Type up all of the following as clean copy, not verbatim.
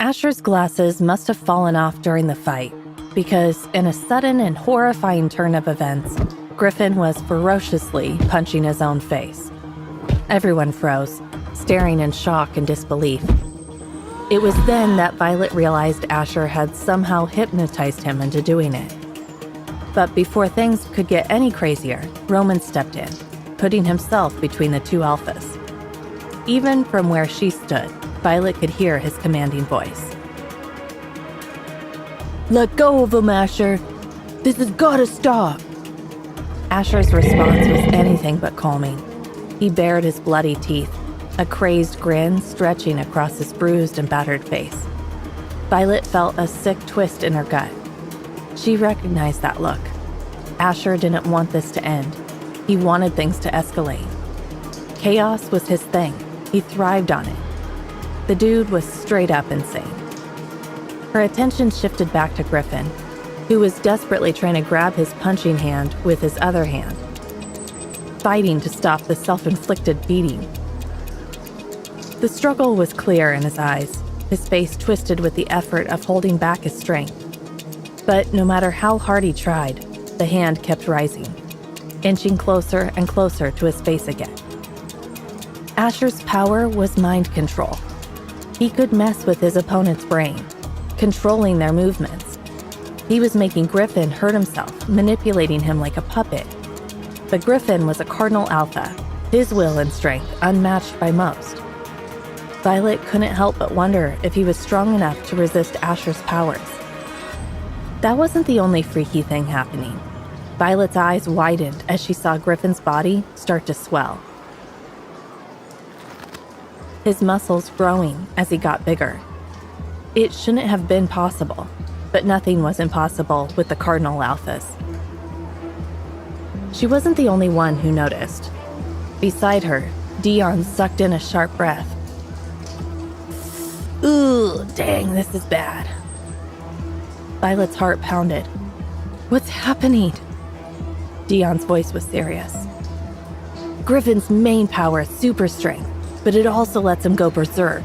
Asher's glasses must have fallen off during the fight, because in a sudden and horrifying turn of events, Griffin was ferociously punching his own face. Everyone froze, staring in shock and disbelief. It was then that Violet realized Asher had somehow hypnotized him into doing it. But before things could get any crazier, Roman stepped in, putting himself between the two alphas. Even from where she stood, Violet could hear his commanding voice. "Let go of him, Asher! This has gotta stop!" Asher's response was anything but calming. He bared his bloody teeth, a crazed grin stretching across his bruised and battered face. Violet felt a sick twist in her gut. She recognized that look. Asher didn't want this to end. He wanted things to escalate. Chaos was his thing. He thrived on it. The dude was straight up insane. Her attention shifted back to Griffin, who was desperately trying to grab his punching hand with his other hand, fighting to stop the self-inflicted beating. The struggle was clear in his eyes, his face twisted with the effort of holding back his strength. But no matter how hard he tried, the hand kept rising, inching closer and closer to his face again. Asher's power was mind control. He could mess with his opponent's brain, controlling their movements. He was making Griffin hurt himself, manipulating him like a puppet. But Griffin was a cardinal alpha, his will and strength unmatched by most. Violet couldn't help but wonder if he was strong enough to resist Asher's powers. That wasn't the only freaky thing happening. Violet's eyes widened as she saw Griffin's body start to swell, his muscles growing as he got bigger. It shouldn't have been possible, but nothing was impossible with the Cardinal Alphas. She wasn't the only one who noticed. Beside her, Dion sucked in a sharp breath. "Ooh, dang, this is bad." Violet's heart pounded. "What's happening?" Dion's voice was serious. "Griffin's main power is super strength, but it also lets him go berserk.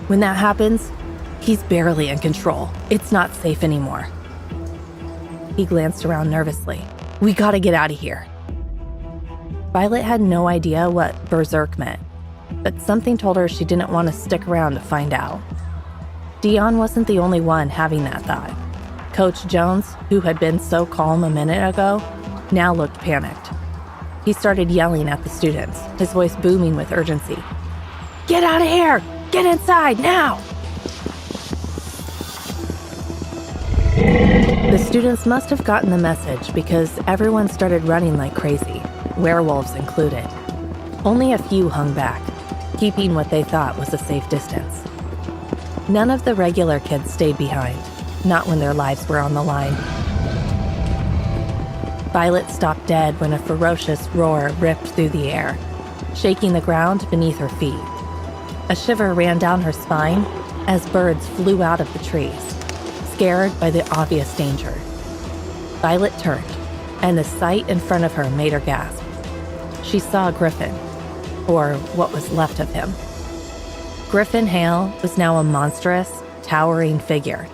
When that happens, he's barely in control. It's not safe anymore." He glanced around nervously. "We gotta get out of here." Violet had no idea what berserk meant, but something told her she didn't want to stick around to find out. Dion wasn't the only one having that thought. Coach Jones, who had been so calm a minute ago, now looked panicked. He started yelling at the students, his voice booming with urgency. "Get out of here! Get inside, now!" The students must have gotten the message because everyone started running like crazy, werewolves included. Only a few hung back, keeping what they thought was a safe distance. None of the regular kids stayed behind, not when their lives were on the line. Violet stopped dead when a ferocious roar ripped through the air, shaking the ground beneath her feet. A shiver ran down her spine as birds flew out of the trees, scared by the obvious danger. Violet turned, and the sight in front of her made her gasp. She saw Griffin, or what was left of him. Griffin Hale was now a monstrous, towering figure,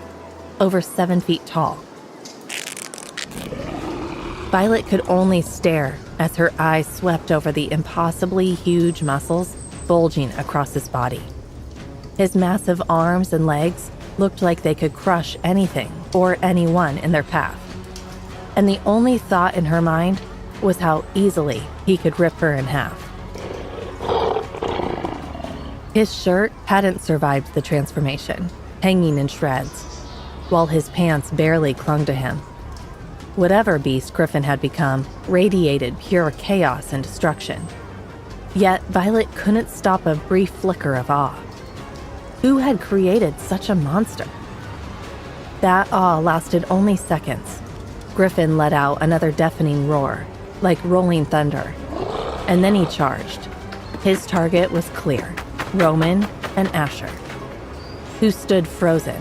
over 7 feet tall. Violet could only stare as her eyes swept over the impossibly huge muscles bulging across his body. His massive arms and legs looked like they could crush anything or anyone in their path. And the only thought in her mind was how easily he could rip her in half. His shirt hadn't survived the transformation, hanging in shreds, while his pants barely clung to him. Whatever beast Griffin had become radiated pure chaos and destruction. Yet Violet couldn't stop a brief flicker of awe. Who had created such a monster? That awe lasted only seconds. Griffin let out another deafening roar, like rolling thunder, and then he charged. His target was clear, Roman and Asher, who stood frozen,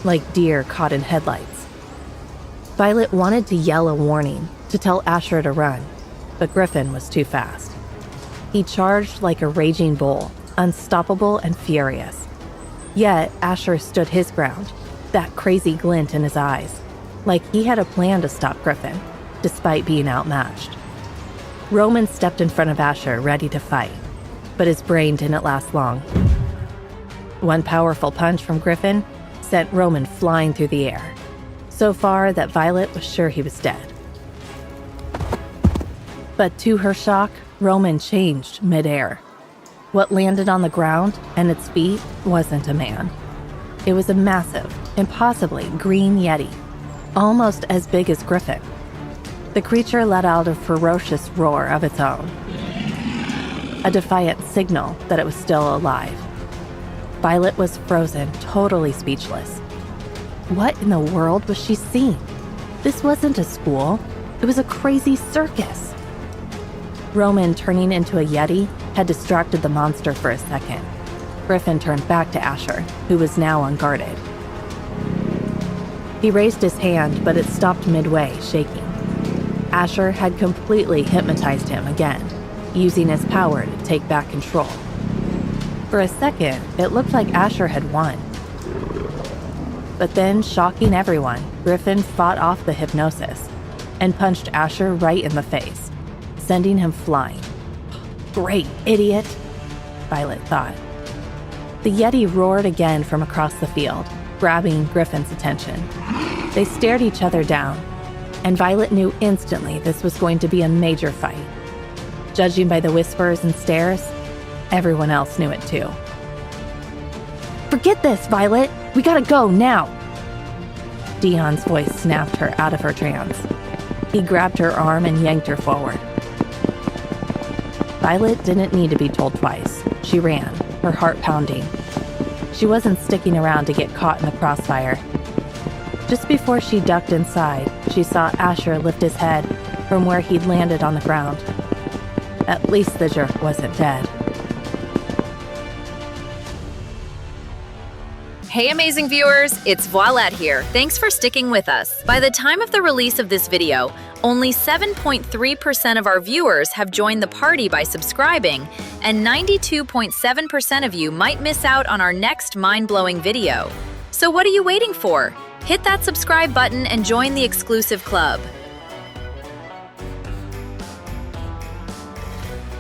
like deer caught in headlights. Violet wanted to yell a warning, to tell Asher to run, but Griffin was too fast. He charged like a raging bull, unstoppable and furious. Yet Asher stood his ground, that crazy glint in his eyes, like he had a plan to stop Griffin, despite being outmatched. Roman stepped in front of Asher, ready to fight, but his brain didn't last long. One powerful punch from Griffin sent Roman flying through the air, so far that Violet was sure he was dead. But to her shock, Roman changed midair. What landed on the ground and its feet wasn't a man. It was a massive, impossibly green yeti, almost as big as Griffin. The creature let out a ferocious roar of its own, a defiant signal that it was still alive. Violet was frozen, totally speechless. What in the world was she seeing? This wasn't a school. It was a crazy circus. Roman, turning into a yeti, had distracted the monster for a second. Griffin turned back to Asher, who was now unguarded. He raised his hand, but it stopped midway, shaking. Asher had completely hypnotized him again, using his power to take back control. For a second, it looked like Asher had won. But then, shocking everyone, Griffin fought off the hypnosis and punched Asher right in the face, sending him flying. Great idiot, Violet thought. The yeti roared again from across the field, grabbing Griffin's attention. They stared each other down, and Violet knew instantly this was going to be a major fight. Judging by the whispers and stares, everyone else knew it too. "Forget this, Violet! We gotta go now!" Dion's voice snapped her out of her trance. He grabbed her arm and yanked her forward. Violet didn't need to be told twice. She ran, her heart pounding. She wasn't sticking around to get caught in the crossfire. Just before she ducked inside, she saw Asher lift his head from where he'd landed on the ground. At least the jerk wasn't dead. Hey amazing viewers, it's Voilette here. Thanks for sticking with us. By the time of the release of this video, only 7.3% of our viewers have joined the party by subscribing, and 92.7% of you might miss out on our next mind-blowing video. So what are you waiting for? Hit that subscribe button and join the exclusive club.